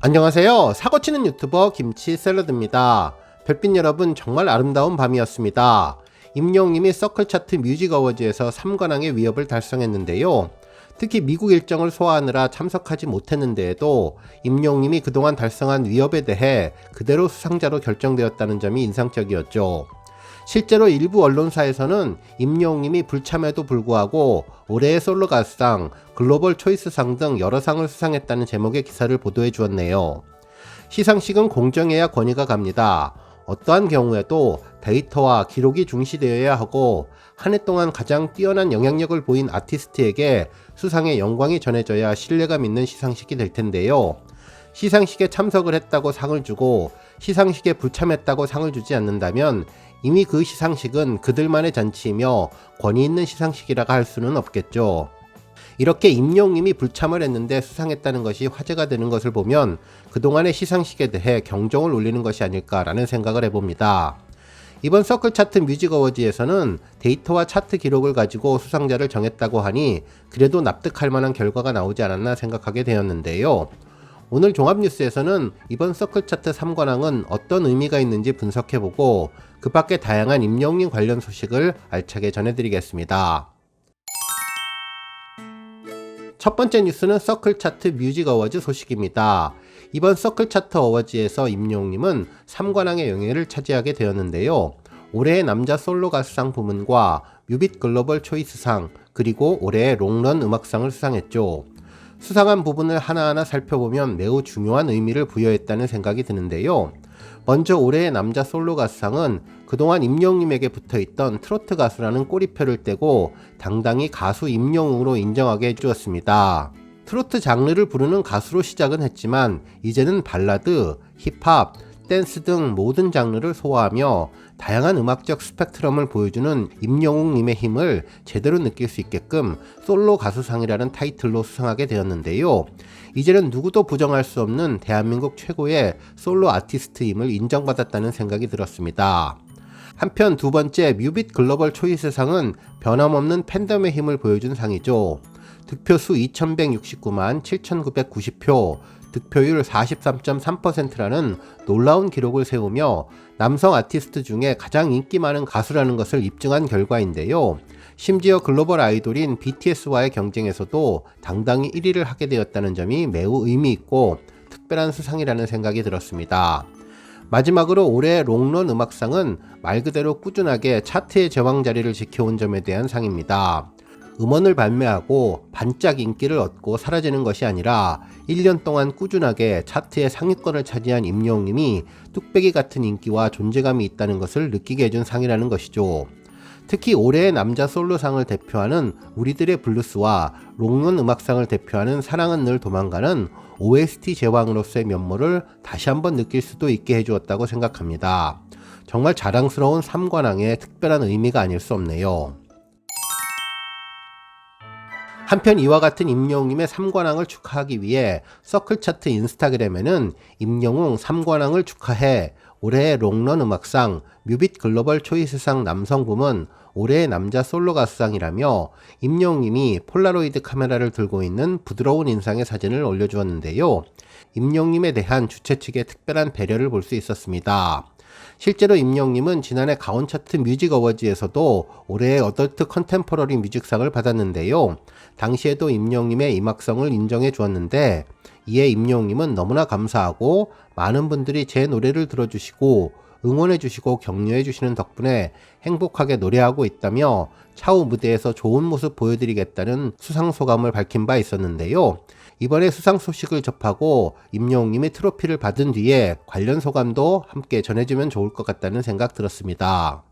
안녕하세요. 사고치는 유튜버 김치샐러드입니다. 별빛 여러분, 정말 아름다운 밤이었습니다. 임영웅님이 서클차트 뮤직 어워즈에서 3관왕의 위협을 달성했는데요. 특히 미국 일정을 소화하느라 참석하지 못했는데에도 임영웅님이 그동안 달성한 위협에 대해 그대로 수상자로 결정되었다는 점이 인상적이었죠. 실제로 일부 언론사에서는 임영웅님이 불참에도 불구하고 올해의 솔로 가수상, 글로벌 초이스상 등 여러 상을 수상했다는 제목의 기사를 보도해 주었네요. 시상식은 공정해야 권위가 갑니다. 어떠한 경우에도 데이터와 기록이 중시되어야 하고 한 해 동안 가장 뛰어난 영향력을 보인 아티스트에게 수상의 영광이 전해져야 신뢰감 있는 시상식이 될 텐데요. 시상식에 참석을 했다고 상을 주고 시상식에 불참했다고 상을 주지 않는다면 이미 그 시상식은 그들만의 잔치이며 권위 있는 시상식이라고 할 수는 없겠죠. 이렇게 임영웅님이 불참을 했는데 수상했다는 것이 화제가 되는 것을 보면 그동안의 시상식에 대해 경종을 울리는 것이 아닐까라는 생각을 해봅니다. 이번 서클 차트 뮤직 어워즈에서는 데이터와 차트 기록을 가지고 수상자를 정했다고 하니 그래도 납득할 만한 결과가 나오지 않았나 생각하게 되었는데요. 오늘 종합뉴스에서는 이번 서클 차트 3관왕은 어떤 의미가 있는지 분석해보고 그 밖에 다양한 임영웅님 관련 소식을 알차게 전해드리겠습니다. 첫 번째 뉴스는 서클 차트 뮤직 어워즈 소식입니다. 이번 서클 차트 어워즈에서 임영웅님은 3관왕의 영예를 차지하게 되었는데요. 올해의 남자 솔로 가수상 부문과 뮤빗 글로벌 초이스상, 그리고 올해의 롱런 음악상을 수상했죠. 수상한 부분을 하나하나 살펴보면 매우 중요한 의미를 부여했다는 생각이 드는데요. 먼저 올해의 남자 솔로 가수상은 그동안 임영웅님에게 붙어있던 트로트 가수라는 꼬리표를 떼고 당당히 가수 임영웅으로 인정하게 해주었습니다. 트로트 장르를 부르는 가수로 시작은 했지만 이제는 발라드, 힙합, 댄스 등 모든 장르를 소화하며 다양한 음악적 스펙트럼을 보여주는 임영웅님의 힘을 제대로 느낄 수 있게끔 솔로 가수상이라는 타이틀로 수상하게 되었는데요. 이제는 누구도 부정할 수 없는 대한민국 최고의 솔로 아티스트임을 인정받았다는 생각이 들었습니다. 한편 두 번째 뮤빗 글로벌 초이스상은 변함없는 팬덤의 힘을 보여준 상이죠. 득표수 2169만 7990표, 득표율 43.3%라는 놀라운 기록을 세우며 남성 아티스트 중에 가장 인기 많은 가수라는 것을 입증한 결과인데요. 심지어 글로벌 아이돌인 BTS와의 경쟁에서도 당당히 1위를 하게 되었다는 점이 매우 의미있고 특별한 수상이라는 생각이 들었습니다. 마지막으로 올해 롱런 음악상은 말 그대로 꾸준하게 차트의 제왕 자리를 지켜온 점에 대한 상입니다. 음원을 발매하고 반짝 인기를 얻고 사라지는 것이 아니라 1년 동안 꾸준하게 차트의 상위권을 차지한 임영웅님이 뚝배기 같은 인기와 존재감이 있다는 것을 느끼게 해준 상이라는 것이죠. 특히 올해의 남자 솔로상을 대표하는 우리들의 블루스와 롱런 음악상을 대표하는 사랑은 늘 도망가는 OST 제왕으로서의 면모를 다시 한번 느낄 수도 있게 해주었다고 생각합니다. 정말 자랑스러운 3관왕의 특별한 의미가 아닐 수 없네요. 한편 이와 같은 임영웅님의 3관왕을 축하하기 위해 서클차트 인스타그램에는 임영웅 3관왕을 축하해 올해의 롱런 음악상, 뮤빗 글로벌 초이스상 남성 부문, 올해의 남자 솔로 가수상이라며 임영웅님이 폴라로이드 카메라를 들고 있는 부드러운 인상의 사진을 올려주었는데요. 임영웅님에 대한 주최 측의 특별한 배려를 볼 수 있었습니다. 실제로 임영웅님은 지난해 가온차트 뮤직 어워즈에서도 올해의 어덜트 컨템포러리 뮤직상을 받았는데요. 당시에도 임영웅님의 음악성을 인정해 주었는데 이에 임영웅님은 너무나 감사하고 많은 분들이 제 노래를 들어주시고 응원해 주시고 격려해 주시는 덕분에 행복하게 노래하고 있다며 차후 무대에서 좋은 모습 보여드리겠다는 수상 소감을 밝힌 바 있었는데요. 이번에 수상 소식을 접하고 임영웅님이 트로피를 받은 뒤에 관련 소감도 함께 전해주면 좋을 것 같다는 생각 들었습니다.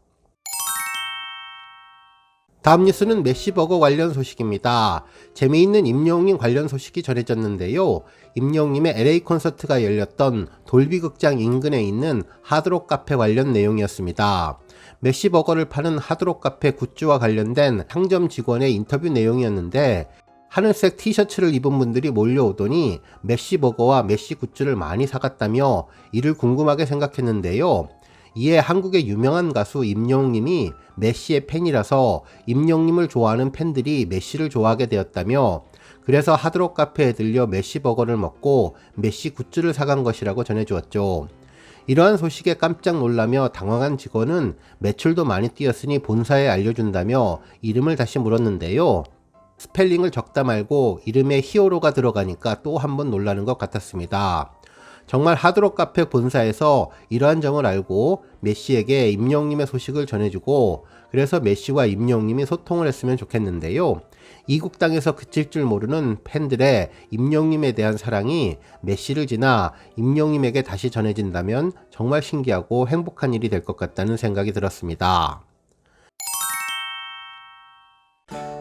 다음 뉴스는 메시버거 관련 소식입니다. 재미있는 임영웅님 관련 소식이 전해졌는데요. 임영웅님의 LA 콘서트가 열렸던 돌비극장 인근에 있는 하드록 카페 관련 내용이었습니다. 메시버거를 파는 하드록 카페 굿즈와 관련된 상점 직원의 인터뷰 내용이었는데 하늘색 티셔츠를 입은 분들이 몰려오더니 메시버거와 메시 굿즈를 많이 사갔다며 이를 궁금하게 생각했는데요. 이에 한국의 유명한 가수 임영웅님이 메시의 팬이라서 임영웅님을 좋아하는 팬들이 메시를 좋아하게 되었다며 그래서 하드록 카페에 들려 메시 버거를 먹고 메시 굿즈를 사간 것이라고 전해주었죠. 이러한 소식에 깜짝 놀라며 당황한 직원은 매출도 많이 뛰었으니 본사에 알려준다며 이름을 다시 물었는데요. 스펠링을 적다 말고 이름에 히어로가 들어가니까 또 한 번 놀라는 것 같았습니다. 정말 하드록 카페 본사에서 이러한 점을 알고 메시에게 임영님의 소식을 전해주고 그래서 메시와 임영님이 소통을 했으면 좋겠는데요. 이국땅에서 그칠 줄 모르는 팬들의 임영님에 대한 사랑이 메시를 지나 임영님에게 다시 전해진다면 정말 신기하고 행복한 일이 될 것 같다는 생각이 들었습니다.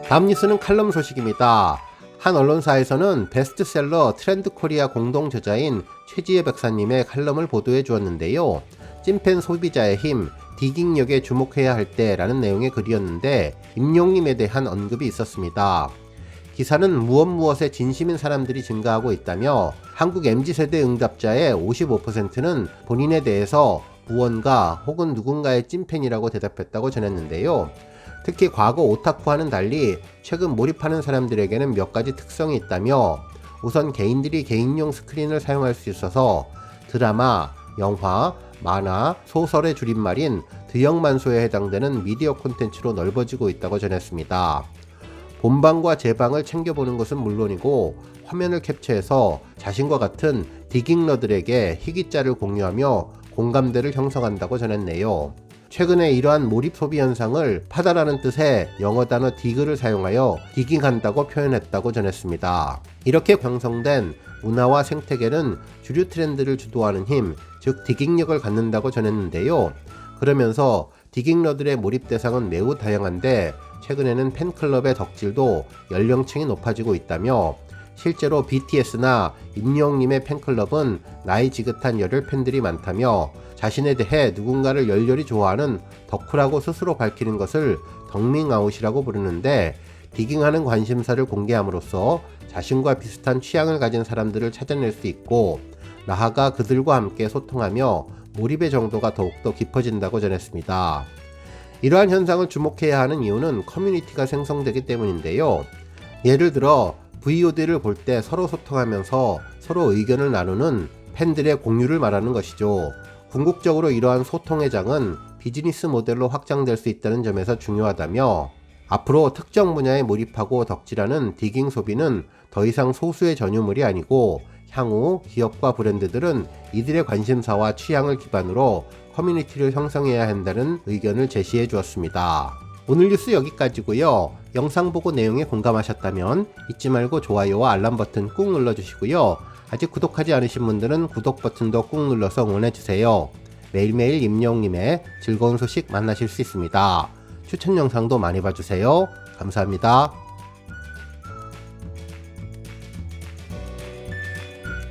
다음 뉴스는 칼럼 소식입니다. 한 언론사에서는 베스트셀러 트렌드 코리아 공동 저자인 최지혜 박사님의 칼럼을 보도해 주었는데요. 찐팬 소비자의 힘, 디깅력에 주목해야 할 때라는 내용의 글이었는데 임용님에 대한 언급이 있었습니다. 기사는 무엇에 진심인 사람들이 증가하고 있다며 한국 MZ세대 응답자의 55%는 본인에 대해서 무언가 혹은 누군가의 찐팬이라고 대답했다고 전했는데요. 특히 과거 오타쿠와는 달리 최근 몰입하는 사람들에게는 몇 가지 특성이 있다며 우선 개인들이 개인용 스크린을 사용할 수 있어서 드라마, 영화, 만화, 소설의 줄임말인 드영만소에 해당되는 미디어 콘텐츠로 넓어지고 있다고 전했습니다. 본방과 재방을 챙겨보는 것은 물론이고 화면을 캡처해서 자신과 같은 디깅러들에게 희귀자를 공유하며 공감대를 형성한다고 전했네요. 최근에 이러한 몰입 소비 현상을 파다라는 뜻의 영어 단어 디그를 사용하여 디깅한다고 표현했다고 전했습니다. 이렇게 형성된 문화와 생태계는 주류 트렌드를 주도하는 힘, 즉 디깅력을 갖는다고 전했는데요. 그러면서 디깅러들의 몰입 대상은 매우 다양한데 최근에는 팬클럽의 덕질도 연령층이 높아지고 있다며 실제로 BTS나 임영님의 팬클럽은 나이 지긋한 열혈 팬들이 많다며 자신에 대해 누군가를 열렬히 좋아하는 덕후라고 스스로 밝히는 것을 덕밍아웃이라고 부르는데 디깅하는 관심사를 공개함으로써 자신과 비슷한 취향을 가진 사람들을 찾아낼 수 있고 나아가 그들과 함께 소통하며 몰입의 정도가 더욱더 깊어진다고 전했습니다. 이러한 현상을 주목해야 하는 이유는 커뮤니티가 생성되기 때문인데요. 예를 들어 VOD를 볼 때 서로 소통하면서 서로 의견을 나누는 팬들의 공유를 말하는 것이죠. 궁극적으로 이러한 소통의 장은 비즈니스 모델로 확장될 수 있다는 점에서 중요하다며 앞으로 특정 분야에 몰입하고 덕질하는 디깅 소비는 더 이상 소수의 전유물이 아니고 향후 기업과 브랜드들은 이들의 관심사와 취향을 기반으로 커뮤니티를 형성해야 한다는 의견을 제시해 주었습니다. 오늘 뉴스 여기까지고요. 영상 보고 내용에 공감하셨다면 잊지 말고 좋아요와 알람 버튼 꾹 눌러주시고요. 아직 구독하지 않으신 분들은 구독 버튼도 꾹 눌러서 응원해주세요. 매일매일 임영웅님의 즐거운 소식 만나실 수 있습니다. 추천 영상도 많이 봐주세요. 감사합니다.